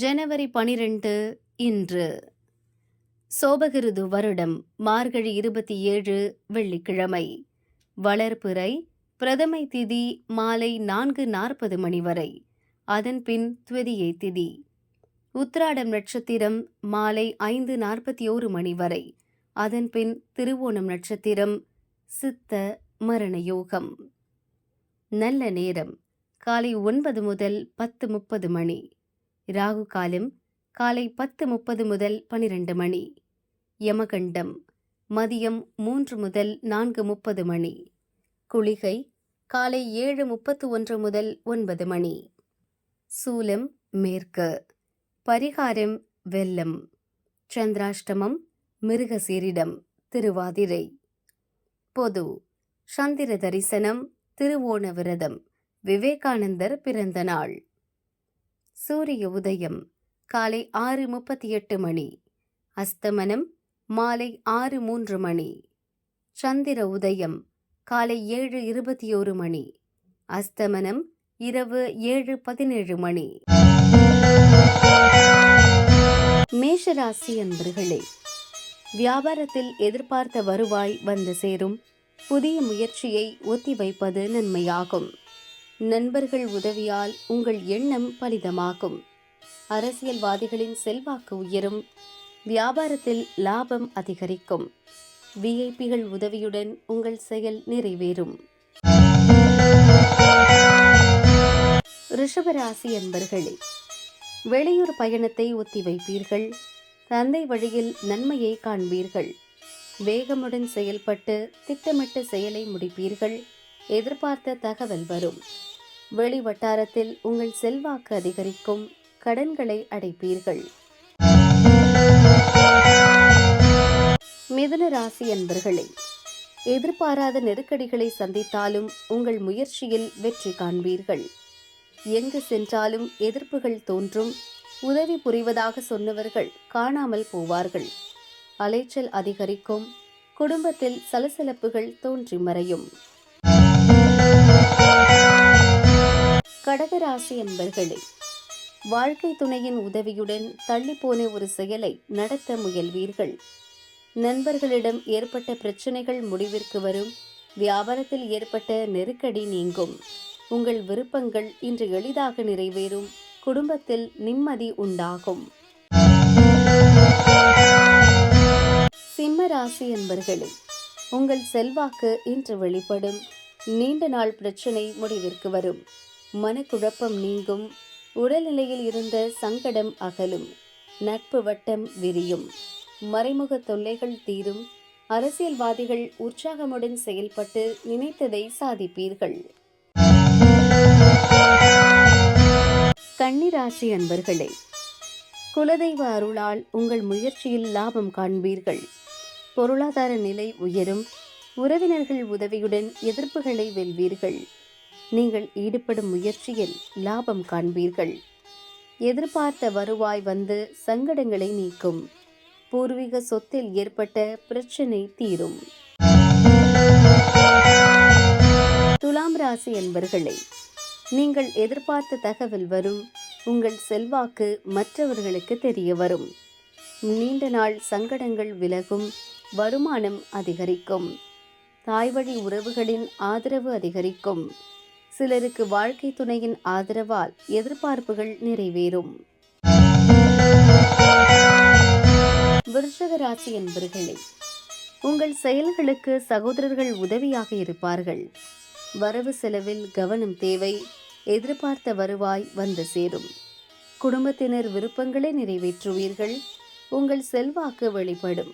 ஜனவரி 12 இன்று சோபகிருது வருடம் மார்கழி 27 வெள்ளிக்கிழமை. வளர்பிறை பிரதமை திதி மாலை 4:40 மணி வரை. அதன்பின் துவிதியை திதி. உத்திராடம் நட்சத்திரம் மாலை 5:41 மணி வரை. அதன்பின் திருவோணம் நட்சத்திரம். சித்த மரண யோகம். நல்ல நேரம் காலை 9 முதல் 10:30 மணி. ராகு காலம் காலை 10:30 முதல் 12 மணி. யமகண்டம் மதியம் 3 முதல் 4:30 மணி. குளிகை காலை 7:31 முதல் 9 மணி. சூலம் மேற்கு. பரிகாரம் வெல்லம். சந்திராஷ்டமம் மிருகசீரிடம் திருவாதிரை. பொது சந்திர தரிசனம் திருவோண விரதம் விவேகானந்தர் பிறந்த நாள். சூரிய உதயம் காலை 6:38 மணி. அஸ்தமனம் மாலை 6:03 மணி. சந்திர உதயம் காலை 7:21 மணி. அஸ்தமனம் இரவு 7:17 மணி. மேஷராசி அன்பர்களே, வியாபாரத்தில் எதிர்பார்த்த வருவாய் வந்து சேரும். புதிய முயற்சியை ஒத்திவைப்பது நன்மையாகும். நண்பர்கள் உதவியால் உங்கள் எண்ணம் பலிதமாகும். அரசியல்வாதிகளின் செல்வாக்கு உயரும். வியாபாரத்தில் லாபம் அதிகரிக்கும். விஐபிகள் உதவியுடன் உங்கள் செயல் நிறைவேறும். ரிஷபராசி அன்பர்களே, வெளியூர் பயணத்தை ஒத்திவைப்பீர்கள். தந்தை வழியில் நன்மையை காண்பீர்கள். வேகமுடன் செயல்பட்டு திட்டமிட்ட செயலை முடிப்பீர்கள். எதிர்பார்த்த தகவல் வரும். வெளி வட்டாரத்தில் உங்கள் செல்வாக்கு அதிகரிக்கும். கடன்களை அடைப்பீர்கள். மிதுன ராசி அன்பர்களே, எதிர்பாராத நெருக்கடிகளை சந்தித்தாலும் உங்கள் முயற்சியில் வெற்றி காண்பீர்கள். எங்கு சென்றாலும் எதிர்ப்புகள் தோன்றும். உதவி புரிவதாக சொன்னவர்கள் காணாமல் போவார்கள். அலைச்சல் அதிகரிக்கும். குடும்பத்தில் சலசலப்புகள் தோன்றி மறையும். கடகராசி அன்பர்களே, வாழ்க்கை துணையின் உதவியுடன் தள்ளிப்போன ஒரு செயலை நடத்த முயல்வீர்கள். நண்பர்களிடம் ஏற்பட்ட பிரச்சனைகள் முடிவிற்கு வரும். வியாபாரத்தில் ஏற்பட்ட நெருக்கடி நீங்கும். உங்கள் விருப்பங்கள் இன்று எளிதாக நிறைவேறும். குடும்பத்தில் நிம்மதி உண்டாகும். சிம்ம ராசி அன்பர்களே, உங்கள் செல்வாக்கு இன்று வெளிப்படும். நீண்ட நாள் பிரச்சனை முடிவிற்கு வரும். மனக்குழப்பம் நீங்கும். உடல்நிலையில் இருந்த சங்கடம் அகலும். நட்பு வட்டம் விரியும். மறைமுக தொல்லைகள் தீரும். அரசியல்வாதிகள் உற்சாகமுடன் செயல்பட்டு நினைத்ததை சாதிப்பீர்கள். கன்னிராசி அன்பர்களே, குலதெய்வ அருளால் உங்கள் முயற்சியில் லாபம் காண்பீர்கள். பொருளாதார நிலை உயரும். உறவினர்கள் உதவியுடன் எதிர்ப்புகளை வெல்வீர்கள். நீங்கள் ஈடுபடும் முயற்சியில் லாபம் காண்பீர்கள். எதிர்பார்த்த வருவாய் வந்து சங்கடங்களை நீக்கும். பூர்வீக சொத்தில் ஏற்பட்ட பிரச்சனை தீரும். துலாம் ராசி அன்பர்களே, நீங்கள் எதிர்பார்த்த தகவல் வரும். உங்கள் செல்வாக்கு மற்றவர்களுக்கு தெரிய வரும். நீண்ட நாள் சங்கடங்கள் விலகும். வருமானம் அதிகரிக்கும். தாய்வழி உறவுகளின் ஆதரவு அதிகரிக்கும். சிலருக்கு வாழ்க்கை துணையின் ஆதரவால் எதிர்பார்ப்புகள் நிறைவேறும். விருச்சிக ராசி அன்பர்களே, உங்கள் செயல்களுக்கு சகோதரர்கள் உதவியாக இருப்பார்கள். வரவு செலவில் கவனம் தேவை. எதிர்பார்த்த வருவாய் வந்து சேரும். குடும்பத்தினர் விருப்பங்களை நிறைவேற்றுவீர்கள். உங்கள் செல்வாக்கு வெளிப்படும்.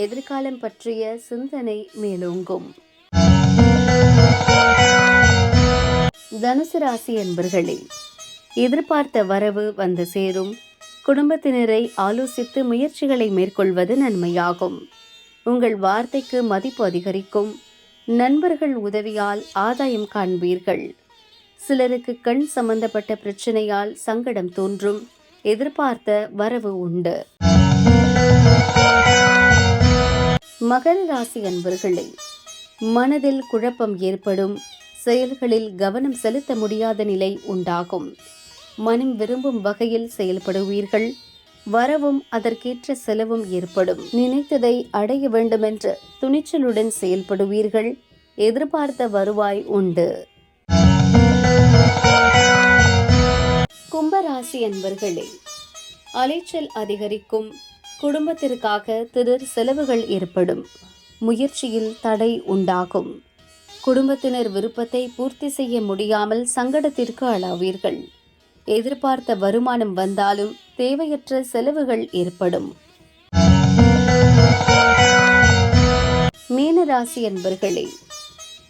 எதிர்காலம் பற்றிய சிந்தனை மேலோங்கும். தனுசு ராசி அன்பர்களே, எதிர்பார்த்த வரவு வந்து சேரும். குடும்பத்தினரை ஆலோசித்து முயற்சிகளை மேற்கொள்வது நன்மையாகும். உங்கள் வார்த்தைக்கு மதிப்பு அதிகரிக்கும். நண்பர்கள் உதவியால் ஆதாயம் காண்பீர்கள். சிலருக்கு கண் சம்பந்தப்பட்ட பிரச்சனையால் சங்கடம் தோன்றும். எதிர்பார்த்த வரவு உண்டு. மகர ராசி அன்பர்களே, மனதில் குழப்பம் ஏற்படும். செயல்களில் கவனம் செலுத்த முடியாத நிலை உண்டாகும். மனம் விரும்பும் வகையில் செயல்படுவீர்கள். வரவும் அதற்கேற்ற செலவும் ஏற்படும். நினைத்ததை அடைய வேண்டுமென்ற துணிச்சலுடன் செயல்படுவீர்கள். எதிர்பார்த்த வருவாய் உண்டு. கும்பராசி அன்பர்களே, அலைச்சல் அதிகரிக்கும். குடும்பத்திற்காக திடீர் செலவுகள் ஏற்படும். முயற்சியில் தடை உண்டாகும். குடும்பத்தினர் விருப்பத்தை பூர்த்தி செய்ய முடியாமல் சங்கடத்திற்கு ஆளாவீர்கள். எதிர்பார்த்த வருமானம் வந்தாலும் தேவையற்ற செலவுகள் ஏற்படும். மீனராசி அன்பர்களே,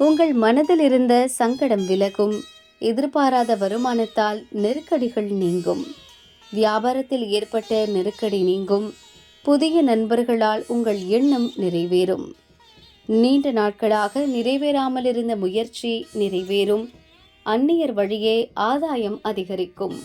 உங்கள் மனதில் இருந்த சங்கடம் விலகும். எதிர்பாராத வருமானத்தால் நெருக்கடிகள் நீங்கும். வியாபாரத்தில் ஏற்பட்ட நெருக்கடி நீங்கும். புதிய நண்பர்களால் உங்கள் எண்ணம் நிறைவேறும். நீண்ட நாட்களாக நிறைவேறாமல் இருந்த முயற்சி நிறைவேறும். அந்நியர் வழியே ஆதாயம் அதிகரிக்கும்.